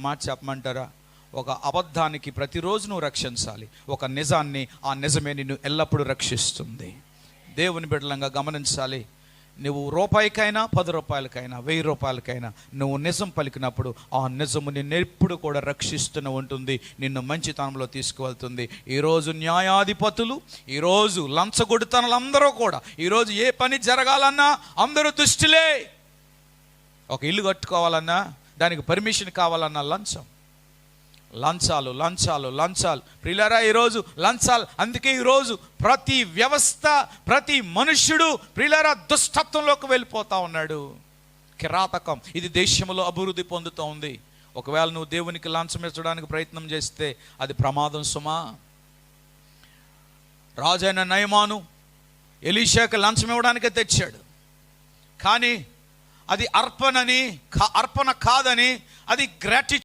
మాట చెప్పమంటారా? ఒక అబద్ధానికి ప్రతిరోజు నువ్వు రక్షించాలి, ఒక నిజాన్ని, ఆ నిజమే నిన్ను ఎల్లప్పుడూ రక్షిస్తుంది. దేవుని బిడ్డలంగా గమనించాలి. నువ్వు రూపాయికైనా, 10 రూపాయలకైనా, 1000 రూపాయలకైనా నువ్వు నిజం పలికినప్పుడు ఆ నిజము నిన్ను ఎప్పుడు కూడా రక్షిస్తూనే ఉంటుంది, నిన్ను మంచితనంలో తీసుకువెళ్తుంది. ఈరోజు న్యాయాధిపతులు, ఈరోజు లంచగొడుతనులు అందరూ కూడా, ఈరోజు ఏ పని జరగాలన్నా అందరూ దుష్టులే. ఒక ఇల్లు కట్టుకోవాలన్నా, దానికి పర్మిషన్ కావాలన్నా లంచం, లంచాలు లంచాలు లంచాలు. ప్రియులారా, ఈరోజు లంచాలు. అందుకే ఈరోజు ప్రతి వ్యవస్థ, ప్రతి మనుష్యుడు ప్రియులారా దుష్టత్వంలోకి వెళ్ళిపోతా ఉన్నాడు. కిరాతకం ఇది దేశంలో అభివృద్ధి పొందుతూ ఉంది. ఒకవేళ నువ్వు దేవునికి లంచం ఇచ్చడానికి ప్రయత్నం చేస్తే అది ప్రమాదం సుమా. రాజైన నయమాను ఎలీషాకి లంచం ఇవ్వడానికే తెచ్చాడు, కానీ అది అర్పణ కాదని, అది గ్రాటిట్యూడ్